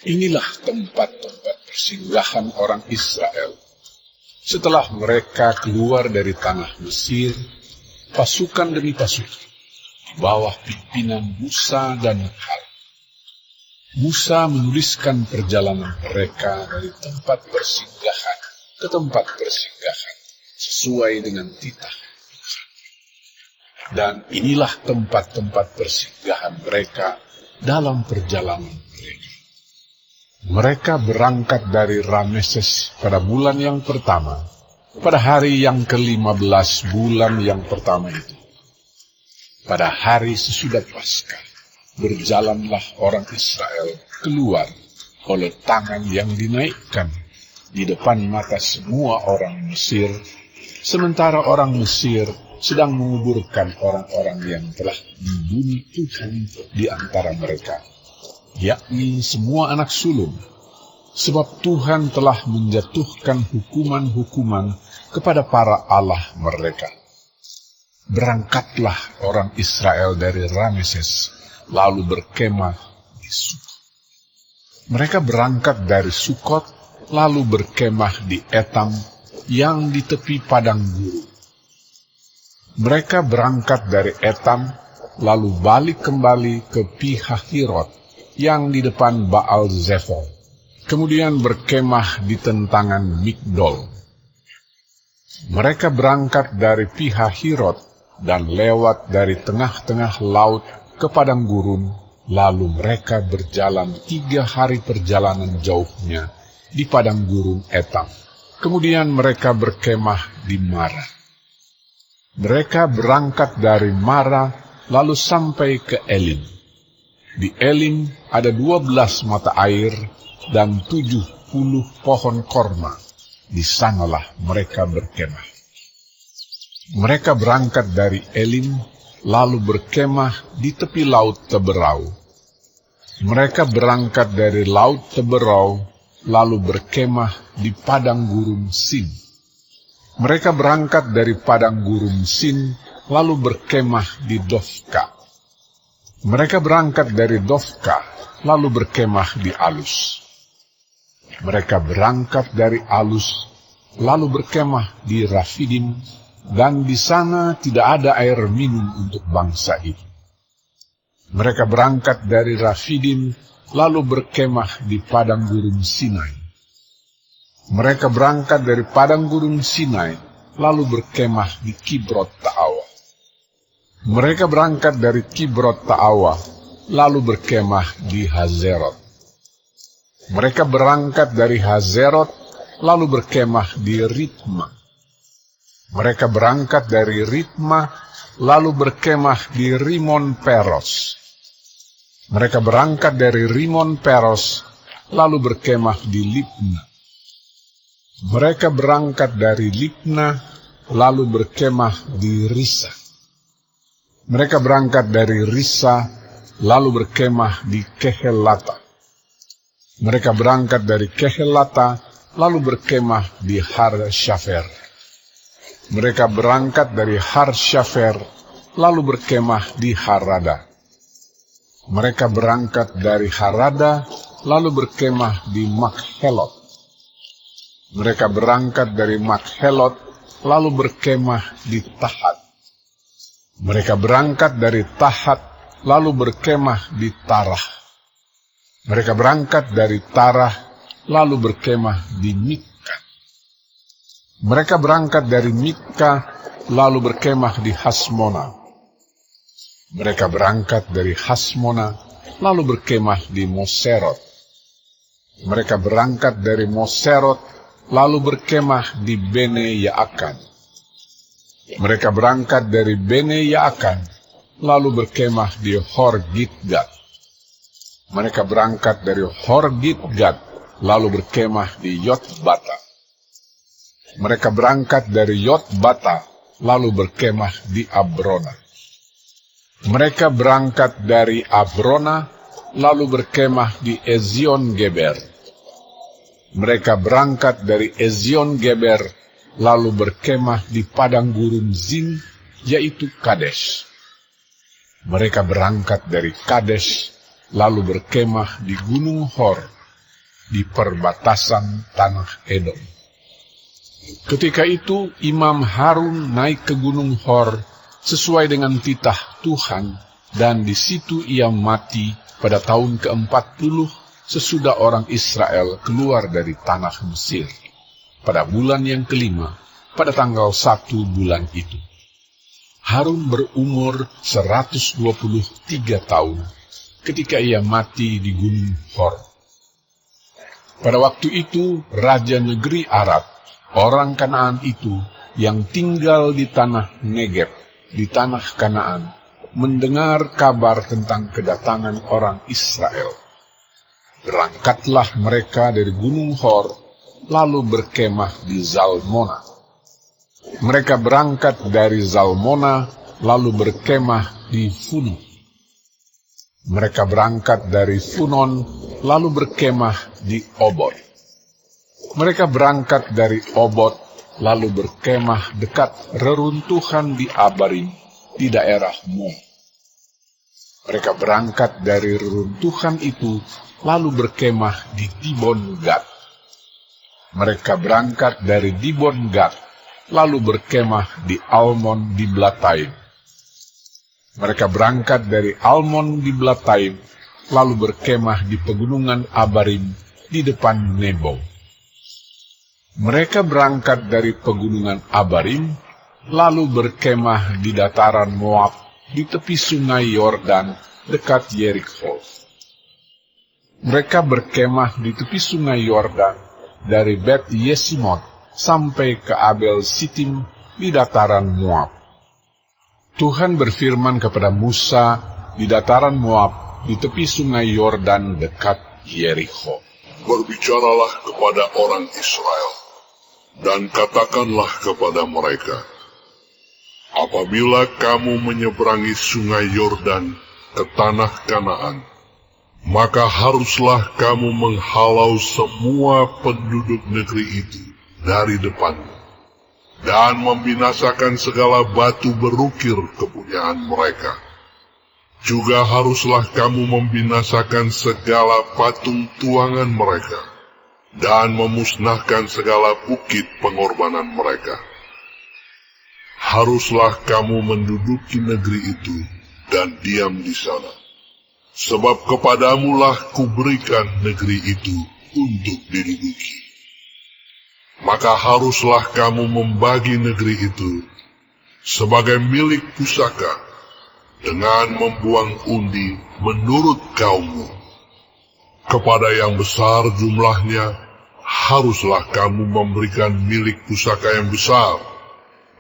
Inilah tempat-tempat persinggahan orang Israel. Setelah mereka keluar dari tanah Mesir, pasukan demi pasukan, di bawah pimpinan Musa dan Harun. Musa menuliskan perjalanan mereka dari tempat persinggahan ke tempat persinggahan, sesuai dengan titah. Dan inilah tempat-tempat persinggahan mereka dalam perjalanan mereka. Mereka berangkat dari Rameses pada bulan yang pertama, pada hari yang ke-15 bulan yang pertama itu. Pada hari sesudah Paskah, berjalanlah orang Israel keluar oleh tangan yang dinaikkan di depan mata semua orang Mesir, sementara orang Mesir sedang menguburkan orang-orang yang telah dibunuh Tuhan di antara mereka, yakni semua anak sulung, sebab Tuhan telah menjatuhkan hukuman-hukuman kepada para allah mereka. Berangkatlah orang Israel dari Rameses, lalu berkemah di Sukot. Mereka berangkat dari Sukot, lalu berkemah di Etam, yang di tepi padang gurun. Mereka berangkat dari Etam, lalu balik kembali ke Pihahirot, yang di depan Baal Zephon, kemudian berkemah di tentangan Migdol. Mereka berangkat dari Pihahirot dan lewat dari tengah-tengah laut ke padang gurun, lalu mereka berjalan 3 hari perjalanan jauhnya di padang gurun Etam. Kemudian mereka berkemah di Mara. Mereka berangkat dari Mara lalu sampai ke Elim. Di Elim ada 12 mata air dan 70 pohon korma. Di sanalah mereka berkemah. Mereka berangkat dari Elim, lalu berkemah di tepi laut Teberau. Mereka berangkat dari laut Teberau, lalu berkemah di padang gurun Sin. Mereka berangkat dari padang gurun Sin, lalu berkemah di Dofka. Mereka berangkat dari Dofka, lalu berkemah di Alus. Mereka berangkat dari Alus, lalu berkemah di Rafidim, dan di sana tidak ada air minum untuk bangsa itu. Mereka berangkat dari Rafidim, lalu berkemah di padang gurun Sinai. Mereka berangkat dari padang gurun Sinai, lalu berkemah di Kibrot Ta'awa. Mereka berangkat dari Kibrot Ta'awa, lalu berkemah di Hazerot. Mereka berangkat dari Hazerot, lalu berkemah di Ritma. Mereka berangkat dari Ritma, lalu berkemah di Rimon Peros. Mereka berangkat dari Rimon Peros, lalu berkemah di Libna. Mereka berangkat dari Libna, lalu berkemah di Risa. Mereka berangkat dari Risa, lalu berkemah di Kehelata. Mereka berangkat dari Kehelata, lalu berkemah di Har Syafer. Mereka berangkat dari Har Syafer, lalu berkemah di Harada. Mereka berangkat dari Harada, lalu berkemah di Makhelot. Mereka berangkat dari Makhelot, lalu berkemah di Tahat. Mereka berangkat dari Tahat, lalu berkemah di Tarah. Mereka berangkat dari Tarah, lalu berkemah di Mitka. Mereka berangkat dari Mitka, lalu berkemah di Hasmona. Mereka berangkat dari Hasmona, lalu berkemah di Moserot. Mereka berangkat dari Moserot, lalu berkemah di Bene Yaakan. Mereka berangkat dari Bene Yaakan, lalu berkemah di Hor Gidgad. Mereka berangkat dari Hor Gidgad, lalu berkemah di Yotbata. Mereka berangkat dari Yotbata, lalu berkemah di Abrona. Mereka berangkat dari Abrona, lalu berkemah di Ezion Geber. Mereka berangkat dari Ezion Geber, lalu berkemah di padang gurun Zin, yaitu Kades. Mereka berangkat dari Kades, lalu berkemah di Gunung Hor, di perbatasan tanah Edom. Ketika itu Imam Harun naik ke Gunung Hor sesuai dengan titah Tuhan, dan di situ ia mati pada tahun ke-40 sesudah orang Israel keluar dari tanah Mesir, pada bulan yang kelima, pada tanggal 1 bulan itu. Harun berumur 123 tahun ketika ia mati di Gunung Hor. Pada waktu itu, Raja negeri Arad, orang Kanaan itu yang tinggal di tanah Negeb, di tanah Kanaan, mendengar kabar tentang kedatangan orang Israel. Berangkatlah mereka dari Gunung Hor, lalu berkemah di Zalmona. Mereka berangkat dari Zalmona, lalu berkemah di Funon. Mereka berangkat dari Funon, lalu berkemah di Obot. Mereka berangkat dari Obot, lalu berkemah dekat reruntuhan di Abarim, di daerah Moab. Mereka berangkat dari reruntuhan itu, lalu berkemah di Dibon Gad. Mereka berangkat dari Dibon Gad, lalu berkemah di Almon di Blataim. Mereka berangkat dari Almon di Blataim, lalu berkemah di pegunungan Abarim di depan Nebo. Mereka berangkat dari pegunungan Abarim, lalu berkemah di dataran Moab, di tepi sungai Yordan, dekat Yerikho. Mereka berkemah di tepi sungai Yordan, dari Bet Yesimot sampai ke Abel Sitim, di dataran Moab. Tuhan berfirman kepada Musa di dataran Moab, di tepi sungai Yordan, dekat Yerikho. Berbicaralah kepada orang Israel, dan katakanlah kepada mereka, apabila kamu menyeberangi sungai Yordan ke tanah Kanaan, maka haruslah kamu menghalau semua penduduk negeri itu dari depanmu, dan membinasakan segala batu berukir kepunyaan mereka. Juga haruslah kamu membinasakan segala patung tuangan mereka, dan memusnahkan segala bukit pengorbanan mereka. Haruslah kamu menduduki negeri itu dan diam di sana, sebab kepadamulah kuberikan negeri itu untuk diduduki. Maka haruslah kamu membagi negeri itu sebagai milik pusaka, dengan membuang undi menurut kaummu. Kepada yang besar jumlahnya, haruslah kamu memberikan milik pusaka yang besar,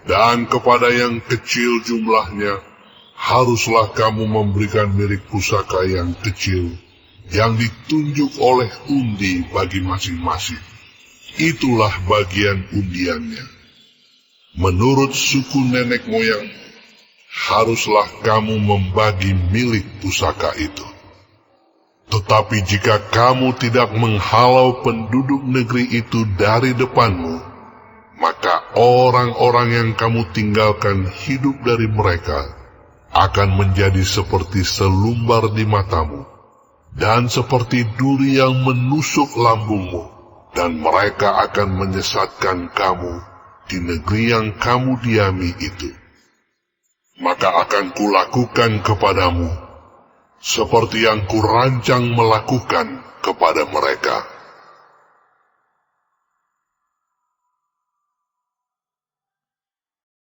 dan kepada yang kecil jumlahnya, haruslah kamu memberikan milik pusaka yang kecil, yang ditunjuk oleh undi bagi masing-masing. Itulah bagian undiannya. Menurut suku nenek moyang, haruslah kamu membagi milik pusaka itu. Tetapi jika kamu tidak menghalau penduduk negeri itu dari depanmu, maka orang-orang yang kamu tinggalkan hidup dari mereka akan menjadi seperti selumbar di matamu, dan seperti duri yang menusuk lambungmu, dan mereka akan menyesatkan kamu di negeri yang kamu diami itu. Maka akan kulakukan kepadamu seperti yang kurancang melakukan kepada mereka.